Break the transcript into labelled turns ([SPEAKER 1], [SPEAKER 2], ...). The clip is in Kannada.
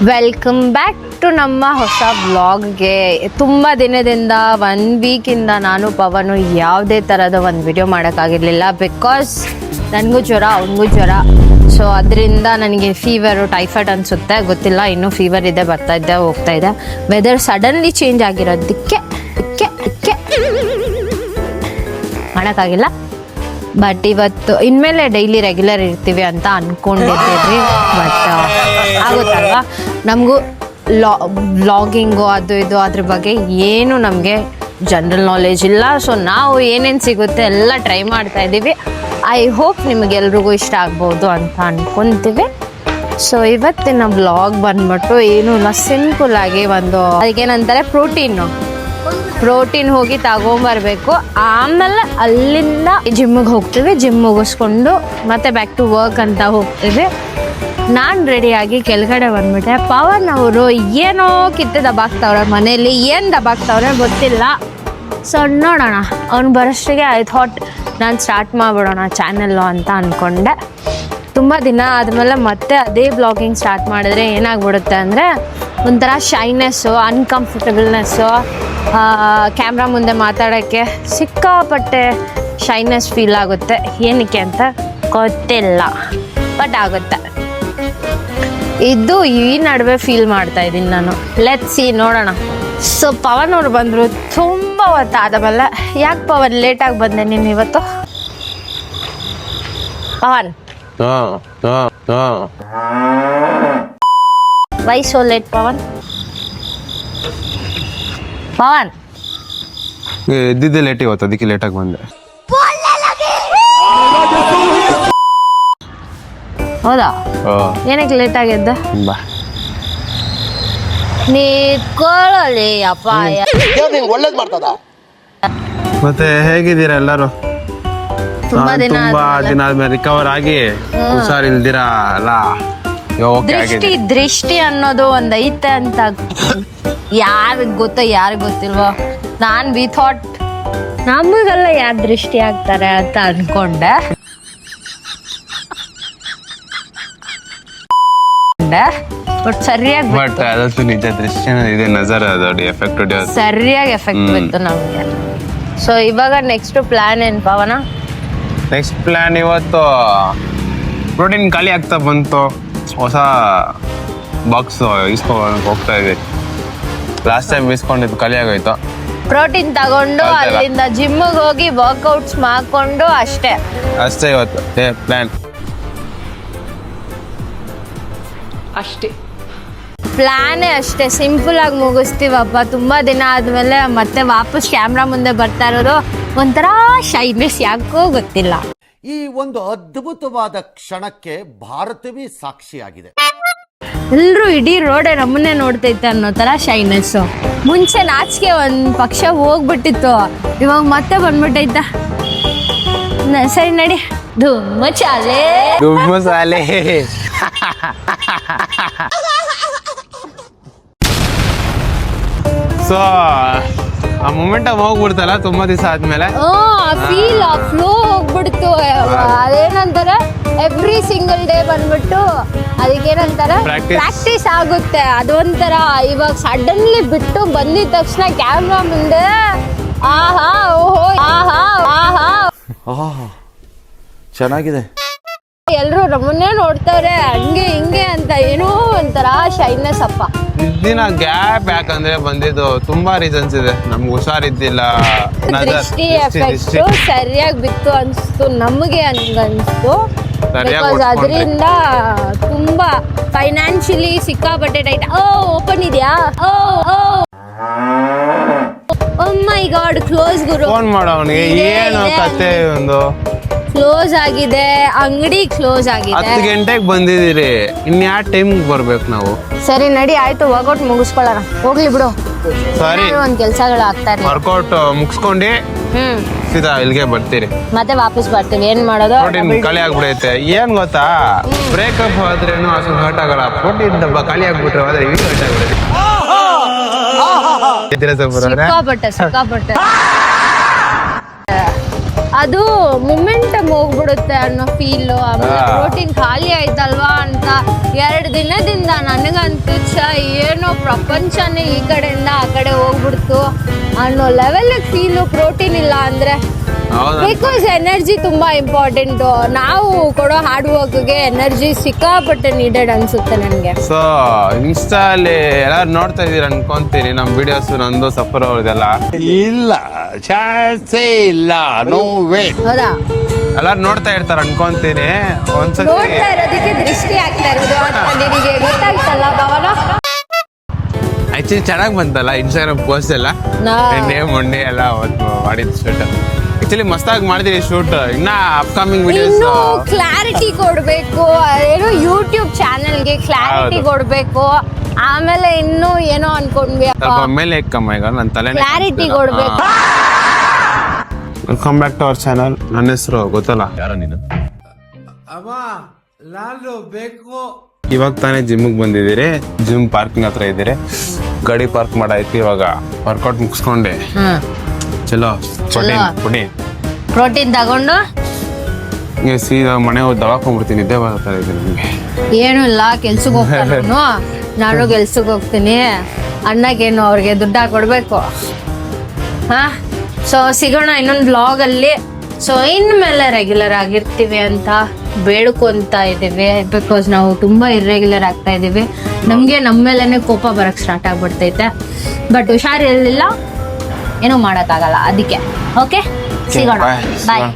[SPEAKER 1] ವೆಲ್ಕಮ್ ಬ್ಯಾಕ್ ಟು ನಮ್ಮ ಹೊಸ ವ್ಲಾಗ್ಗೆ. ತುಂಬ ದಿನದಿಂದ 1 ವೀಕಿಂದ ನಾನು ಪವನು ಯಾವುದೇ ಥರದ ಒಂದು ವಿಡಿಯೋ ಮಾಡೋಕ್ಕಾಗಿರಲಿಲ್ಲ. ಬಿಕಾಸ್ ನನಗೂ ಜ್ವರ, ಅವನಿಗೂ ಜ್ವರ. ಸೊ ಅದರಿಂದ ನನಗೆ ಫೀವರು, ಟೈಫಾಯ್ಡ್ ಅನಿಸುತ್ತೆ, ಗೊತ್ತಿಲ್ಲ. ಇನ್ನೂ ಫೀವರ್ ಇದೆ, ಬರ್ತಾ ಇದ್ದೆ, ಹೋಗ್ತಾ ಇದೆ. ವೆದರ್ ಸಡನ್ಲಿ ಚೇಂಜ್ ಆಗಿರೋದಕ್ಕೆ ಮಾಡೋಕ್ಕಾಗಿಲ್ಲ. ಬಟ್ ಇವತ್ತು ಇನ್ಮೇಲೆ ಡೈಲಿ ರೆಗ್ಯುಲರ್ ಇರ್ತೀವಿ ಅಂತ ಅಂದ್ಕೊಂಡಿದ್ದೀವಿ. ಬಟ್ ಆಗುತ್ತಲ್ವಾ, ನಮಗೂ ವ್ಲಾಗಿಂಗು ಅದು ಇದು ಅದ್ರ ಬಗ್ಗೆ ಏನು ನಮಗೆ ಜನರಲ್ ನಾಲೆಜ್ ಇಲ್ಲ. ಸೊ ನಾವು ಏನೇನು ಸಿಗುತ್ತೆ ಎಲ್ಲ ಟ್ರೈ ಮಾಡ್ತಾ ಇದ್ದೀವಿ. ಐ ಹೋಪ್ ನಿಮಗೆಲ್ರಿಗೂ ಇಷ್ಟ ಆಗ್ಬೋದು ಅಂತ ಅಂದ್ಕೊತೀವಿ. ಸೊ ಇವತ್ತಿನ ವ್ಲಾಗ್ ಬಂದ್ಬಿಟ್ಟು ಏನೂ ಇಲ್ಲ, ಸಿಂಪಲ್ಲಾಗಿ ಅದಕ್ಕೇನಂತಾರೆ ಪ್ರೋಟೀನ್ ಹೋಗಿ ತಗೊಂಬರ್ಬೇಕು. ಆಮೇಲೆ ಅಲ್ಲಿಂದ ಜಿಮ್ಮಿಗೆ ಹೋಗ್ತೀವಿ. ಜಿಮ್ ಮುಗಿಸ್ಕೊಂಡು ಮತ್ತೆ ಬ್ಯಾಕ್ ಟು ವರ್ಕ್ ಅಂತ ಹೋಗ್ತೀವಿ. ನಾನು ರೆಡಿಯಾಗಿ ಕೆಳಗಡೆ ಬಂದ್ಬಿಟ್ಟೆ. ಪವನ್ ಅವರು ಏನೋ ದಬಾಕ್ತವ್ರೆ ಮನೇಲಿ, ಏನು ದಬಾಕ್ತವ್ರೆ ಗೊತ್ತಿಲ್ಲ. ಸೊ ನೋಡೋಣ, ಅವ್ನು ಬರೋಷ್ಟಿಗೆ ಐ ಥಾಟ್ ನಾನು ಸ್ಟಾರ್ಟ್ ಮಾಡಿಬಿಡೋಣ ಚಾನಲ್ಲು ಅಂತ ಅಂದ್ಕೊಂಡೆ. ತುಂಬ ದಿನ ಆದಮೇಲೆ ಮತ್ತೆ ಅದೇ ಬ್ಲಾಗಿಂಗ್ ಸ್ಟಾರ್ಟ್ ಮಾಡಿದ್ರೆ ಏನಾಗ್ಬಿಡುತ್ತೆ ಅಂದರೆ ಒಂಥರ ಶೈನೆಸ್ಸು, ಅನ್ಕಂಫರ್ಟಬಲ್ನೆಸ್ಸು, ಕ್ಯಾಮ್ರಾ ಮುಂದೆ ಮಾತಾಡೋಕ್ಕೆ ಸಿಕ್ಕಾಪಟ್ಟೆ ಶೈನೆಸ್ ಫೀಲ್ ಆಗುತ್ತೆ. ಏನಕ್ಕೆ ಅಂತ ಗೊತ್ತಿಲ್ಲ, ಬಟ್ ಆಗುತ್ತೆ. ಇದು ಈ ನಡುವೆ ಫೀಲ್ ಮಾಡ್ತಾ ಇದ್ದೀನಿ ನಾನು. ಲೆಟ್ಸ್ ಸಿ, ನೋಡೋಣ. ಸೊ ಪವನ್ ಅವ್ರು ಬಂದರು ತುಂಬ ಹೊತ್ತಾದಮೇಲೆ. ಯಾಕೆ ಪವನ್ ಲೇಟಾಗಿ ಬಂದೆ ನೀನು ಇವತ್ತು? Pavan why so late Pavan?
[SPEAKER 2] ಎದ್ದಿದ್ದೆ ಲೇಟ್ ಇವತ್ತು, ಅದಕ್ಕೆ ಲೇಟಾಗಿ ಬಂದೆ.
[SPEAKER 1] ಹೌದಾ? ಏನಕ್ಕೆ ಲೇಟ್ ಆಗಿದ್ದ? ನೀಕೊಳ್ಳಿ ಅಪ್ಪ.
[SPEAKER 2] ಮತ್ತೆ ಹೇಗಿದ್ದೀರಾ ಎಲ್ಲರೂ? ತುಂಬಾ ದಿನ ಆದ್ಮೇಲೆ ರಿಕವರ್ ಆಗಿ ಹುಷಾರಿಲ್ದಿರಾ ಅಲ್ಲ?
[SPEAKER 1] ದೃಷ್ಟಿ ಅನ್ನೋದು ಒಂದ್ ಐತೆ ಅಂತ ಯಾರಿಗ್ ಗೊತ್ತೋ ಯಾರಿಗ್ ಗೊತ್ತಿಲ್ವೋ. ನಾನ್ ವಿ ಥಾಟ್ ನಮಗೆಲ್ಲ ಯಾರು ದೃಷ್ಟಿ ಆಗ್ತಾರೆ ಅಂತ ಅನ್ಕೊಂಡೆ. ಬಟ್ ಸರಿಯಾಗಿ
[SPEAKER 2] ಅದಂತೂ ನಿಜ, ದೃಷ್ಟಿ ಇದೆ, ನಜರ್ ಅದು ಎಫೆಕ್ಟ್
[SPEAKER 1] ಸರಿಯಾಗಿ ಎಫೆಕ್ಟ್ ಬಿತ್ತು ನಮಗೆ. ಸೊ ಇವಾಗ ನೆಕ್ಸ್ಟ್ ಪ್ಲಾನ್ ಏನ್ ಪವನ?
[SPEAKER 2] ನೆಕ್ಸ್ಟ್ ಪ್ಲಾನ್ ಇವತ್ತು ಪ್ರೋಟೀನ್ ಖಾಲಿ ಆಗ್ತಾ ಬಂತು. ಹೊಸ ಬಾಕ್ಸ್ ಇಸ್ಕೊಂಡು ಹೋಗ್ತಾ ಇದೆ. ಲಾಸ್ಟ್ ಟೈಮ್ ಇಸ್ಕೊಂಡಿದ್ದು ಖಾಲಿ ಆಗೋಯ್ತು.
[SPEAKER 1] ಪ್ರೋಟೀನ್ ತಗೊಂಡು ಅಲ್ಲಿಂದ ಜಿಮ್ಮಿಗೆ ಹೋಗಿ ವರ್ಕೌಟ್ಸ್ ಮಾಡ್ಕೊಂಡು ಅಷ್ಟೇ
[SPEAKER 2] ಇವತ್ತು ಪ್ಲಾನ್.
[SPEAKER 1] ಪ್ಲಾನೇ ಅಷ್ಟೇ, ಸಿಂಪಲ್ ಆಗಿ ಮುಗಿಸ್ತೀವಪ್ಪ. ತುಂಬಾ ದಿನ ಆದ್ಮೇಲೆ ಮತ್ತೆ ವಾಪಸ್ ಕ್ಯಾಮ್ರಾ ಮುಂದೆ ಬರ್ತಾ ಇರೋದು ಒಂಥರ ಶೈನೆಸ್, ಯಾಕೋ ಗೊತ್ತಿಲ್ಲ.
[SPEAKER 3] ಈ ಒಂದು ಅದ್ಭುತವಾದ ಕ್ಷಣಕ್ಕೆ ಭಾರತವೇ ಸಾಕ್ಷಿಯಾಗಿದೆ.
[SPEAKER 1] ಎಲ್ರು ಇಡೀ ರೋಡೇ ನಮ್ಮನ್ನೇ ನೋಡ್ತೈತೆ ಅನ್ನೋ ತರ ಶೈನೆಸ್. ಮುಂಚೆ ನಾಚಿಕೆ ಒಂದ್ ಪಕ್ಷ ಹೋಗ್ಬಿಟ್ಟಿತ್ತು, ಇವಾಗ ಮತ್ತೆ ಬಂದ್ಬಿಟ್ಟೈತ. ಸರಿ ನಡಿ, ಧೂಮ್
[SPEAKER 2] ಮಸಾಲೆ. ಸೊ ಆ ಮೂಮೆಂಟ್ ಹೋಗ್ಬಿಡ್ತಲ್ಲ ತುಂಬಾ ದಿವಸ ಆದ್ಮೇಲೆ.
[SPEAKER 1] ಫೀಲ್ ಫ್ಲೋ ಹೋಗ್ಬಿಡ್ತು. ಅದೇನಂತಾರೆ, ಎವ್ರಿ ಸಿಂಗಲ್ ಡೇ ಬಂದ್ಬಿಟ್ಟು ಅದಕ್ಕೇನಂತಾರೆ ಪ್ರಾಕ್ಟೀಸ್ ಆಗುತ್ತೆ. ಅದೊಂಥರ ಇವಾಗ ಸಡನ್ಲಿ ಬಿಟ್ಟು ಬಂದಿದ ತಕ್ಷಣ ಕ್ಯಾಮ್ರಾ ಮುಂದೆ ಆಹಾ ಓಹೋ ಆಹಾ ಆಹಾ
[SPEAKER 3] ಚೆನ್ನಾಗಿದೆ.
[SPEAKER 1] ಎಲ್ರು ನಮ್ಮನ್ನೇ ನೋಡ್ತಾರೆ ಹಂಗೆ ಹಿಂಗೆ ಅಂತ. ಏನೋ ಒಂಥರ ಶೈನೆಸ್ ಅಪ್ಪ.
[SPEAKER 2] ದಿನ ಗ್ಯಾಪ್ ಯಾಕಂದ್ರೆ ಬಂದಿದ್ದು ತುಂಬಾ ರೀಸನ್ಸ್ ಇದೆ. ನಮ್ಗೆ ಹುಷಾರಿದ್ದಿಲ್ಲ,
[SPEAKER 1] ದೃಷ್ಟಿ ಎಫೆಕ್ಟ್ ಸರಿಯಾಗಿ ಬಿತ್ತು ಅನ್ಸ್ತು ನಮಗೆ, ಹಂಗನ್ಸ್ತು. ಬಿಕಾಸ್ ಅದರಿಂದ ತುಂಬಾ ಫೈನಾನ್ಷಿಯಲಿ ಸಿಕ್ಕಾಪಟ್ಟೆ ಟೈಟ್. ಓಪನ್ ಇದೆಯಾ? ಓ ಮೈ ಗಾಡ್, ಕ್ಲೋಸ್ ಗುರು.
[SPEAKER 2] ಫೋನ್ ಮಾಡೋ ಅವನಿಗೆ, ಏನು ಕತೆ ಒಂದು
[SPEAKER 1] ಕ್ಲೋಸ್ ಆಗಿದೆ, ಅಂಗಡಿ ಕ್ಲೋಸ್ ಆಗಿದೆ.
[SPEAKER 2] 10 ಗಂಟೆಗೆ ಬಂದಿದ್ದೀರಿ, ಇನ್ಯಾ ಟೈಮ್ಗೆ ಬರ್ಬೇಕು ನಾವು.
[SPEAKER 1] ಸರಿ ನಡಿ, ಆಯ್ತು, ವರ್ಕೌಟ್ ಮುಗಿಸ್ಕೊಳ್ಳೋಣ. ಹೋಗ್ಲಿ ಬಿಡು,
[SPEAKER 2] ಸರಿ
[SPEAKER 1] ಒಂದ್ ಕೆಲ್ಸಗಳು ಆಗ್ತಾ ಇರ್ಲಿ.
[SPEAKER 2] ವರ್ಕೌಟ್ ಮುಗಿಸ್ಕೊಂಡು ಸೀದಾ ಇಲ್ಲಿಗೆ ಬರ್ತೀರಿ,
[SPEAKER 1] ಮತ್ತೆ ವಾಪಸ್ ಬರ್ತೀವಿ. ಏನ್ ಮಾಡೋದು?
[SPEAKER 2] ಪ್ರೋಟೀನ್ ಖಾಲಿ ಆಗ್ಬಿಡೈತೆ. ಏನ್ ಗೊತ್ತಾ, ಬ್ರೇಕಪ್ ಆದ್ರೇನು ಅಷ್ಟು ಹರ್ಟ್ ಆಗಲ್ಲ. ಪ್ರೋಟೀನ್ ಡಬ್ಬ ಖಾಲಿ ಆಗ್ಬಿಟ್ರೆ ಆದ್ರೆ ಇವಿ ಹರ್ಟ್ ಆಗ್ಬಿಡುತ್ತೆ.
[SPEAKER 1] ಸಿಕ್ಕಾಪಟ್ಟೆ ಅದು ಮೊಮೆಂಟಮ್ ಹೋಗ್ಬಿಡುತ್ತೆ ಅನ್ನೋ ಫೀಲು. ಆಮೇಲೆ ಪ್ರೋಟೀನ್ ಖಾಲಿ ಆಯ್ತಲ್ವಾ ಅಂತ 2 ದಿನದಿಂದ ನನಗಂತೂ ಏನೋ ಪ್ರಪಂಚನೇ ಈ ಕಡೆಯಿಂದ ಆ ಕಡೆ ಹೋಗ್ಬಿಡ್ತು ಅನ್ನೋ ಲೆವೆಲ್ ಫೀಲು ಪ್ರೋಟೀನ್ ಇಲ್ಲ ಅಂದ್ರೆ. ಬಿಕಾಸ್ ಎನರ್ಜಿ ತುಂಬಾ ಇಂಪಾರ್ಟೆಂಟ್. ನಾವು ಕೊಡೋ ಹಾರ್ಡ್ ವರ್ಕ್ಗೆ ಎನರ್ಜಿ ಸಿಕ್ಕಾಪಟ್ಟೆ ನೀಡೆಡ್ ಅನ್ಸುತ್ತೆ ನನಗೆ.
[SPEAKER 2] ಸೊ ಇನ್ಸ್ಟಾ ಅಲ್ಲಿ ಎಲ್ಲಾರು ನೋಡ್ತಾ ಇದೀರ ಅನ್ಕೊಂತೀನಿ ನಮ್ ವಿಡಿಯೋಸ್, ನಂದು ಸಫರ್ ಅವ್ರದೆಲ್ಲ.
[SPEAKER 3] ಇಲ್ಲ ಚಾನ್ಸೇ ಇಲ್ಲ, ನೋ ವೇ.
[SPEAKER 1] ಹೌದಾ?
[SPEAKER 2] ಎಲ್ಲಾರು ನೋಡ್ತಾ ಇರ್ತಾರ ಅನ್ಕೊಂತೀನಿ. ಒಂದ್ಸತಿ
[SPEAKER 1] ನೋಡ್ತಾ ಇರೋದಕ್ಕೆ ದೃಷ್ಟಿ ಆಗ್ತಾ ಇರೋದು ಅಂತ ನಿನಗೆ ಗೊತ್ತಾಗ್ತಲ್ಲ ಭವನ?
[SPEAKER 2] ಆಕ್ಚುಲಿ ಚೆನ್ನಾಗಿ ಬಂತಲ್ಲ ಇನ್ಸ್ಟಾಗ್ರಾಮ್ ಪೋಸ್ಟ್ ಎಲ್ಲ, ನಿನ್ನೆ ಮೊನ್ನೆ ಎಲ್ಲ ಮಾಡಿದ್ ಶೂಟ್. ಆಕ್ಚುಲಿ ಮಸ್ತಾಗಿ ಮಾಡಿದೀವಿ ಶೂಟ್. ಇನ್ನ ಅಪ್ಕಮಿಂಗ್ ವಿಡಿಯೋಸ್
[SPEAKER 1] ಇನ್ನು ಕ್ಲಾರಿಟಿ ಕೊಡ್ಬೇಕು, ಏನೋ ಯೂಟ್ಯೂಬ್ ಚಾನೆಲ್ಗೆ ಕ್ಲಾರಿಟಿ ಕೊಡ್ಬೇಕು. ಆಮೇಲೆ ಇನ್ನು ಏನೋ ಅನ್ಕೊಂಡ್ವಿ,
[SPEAKER 2] ಸ್ವಲ್ಪ ಮೇಲೆ ಎಕ್ಕಮ್ಮ ಈಗ ನನ್ನ ತಲೆ.
[SPEAKER 1] ಕ್ಲಾರಿಟಿ ಕೊಡ್ಬೇಕು.
[SPEAKER 2] Welcome back to our channel. ನನ್ನ ಹೆಸರು ಗೊತ್ತಲ್ಲ, ಇವಾಗ ತಾನೇ ಜಿಮ್ಗೆ ಬಂದಿದ್ದೀರಿ. ಜಿಮ್ ಪಾರ್ಕಿಂಗ್ ಹತ್ರ ಇದ್ದೀರಿ. ಗಾಡಿ ಪಾರ್ಕ್ ಮಾಡಾಯ್ತು. ಇವಾಗ ವರ್ಕೌಟ್ ಮುಗಿಸ್ಕೊಂಡೆ ಚಲೋ
[SPEAKER 1] ಪ್ರೋಟೀನ್ ತಗೊಂಡು
[SPEAKER 2] ಈಗ ಸೀದಾ ಮನೆ ಹೋಗಿ ದವಾಕೊಂಡ್ಬಿಡ್ತೀನಿ. ನಿದ್ದೆ ಬರ್ತಾ ಇದೆ ನಿಮಗೆ.
[SPEAKER 1] ಏನು ಇಲ್ಲ, ಕೆಲ್ಸಕ್ಕೆ ಹೋಗ್ತಾನೆ ನಾನು ಕೆಲ್ಸಕ್ಕೆ ಹೋಗ್ತೀನಿ. ಅಣ್ಣಗೇನು ಅವ್ರಿಗೆ ದುಡ್ಡು ಕೊಡ್ಬೇಕು. ಹಾ, ಸೊ ಸಿಗೋಣ ಇನ್ನೊಂದು ಬ್ಲಾಗ್ ಅಲ್ಲಿ. ಸೊ ಇನ್ಮೇಲೆ ರೆಗ್ಯುಲರ್ ಆಗಿರ್ತೀವಿ ಅಂತ ಬೇಡ್ಕೊಂತ ಇದೀವಿ. ಬಿಕಾಸ್ ನಾವು ತುಂಬಾ ಇರ್ರೆಗ್ಯುಲರ್ ಆಗ್ತಾ ಇದೀವಿ. ನಮ್ಗೆ ನಮ್ಮ ಮೇಲೇನೆ ಕೋಪ ಬರಕ್ ಸ್ಟಾರ್ಟ್ ಆಗ್ಬಿಡ್ತೈತೆ. ಬಟ್ ಹುಷಾರಿರ್ಲಿಲ್ಲ, ಏನೂ ಮಾಡೋಕ್ಕಾಗಲ್ಲ. ಅದಕ್ಕೆ ಓಕೆ, ಸಿಗೋಣ. ಬಾಯ್.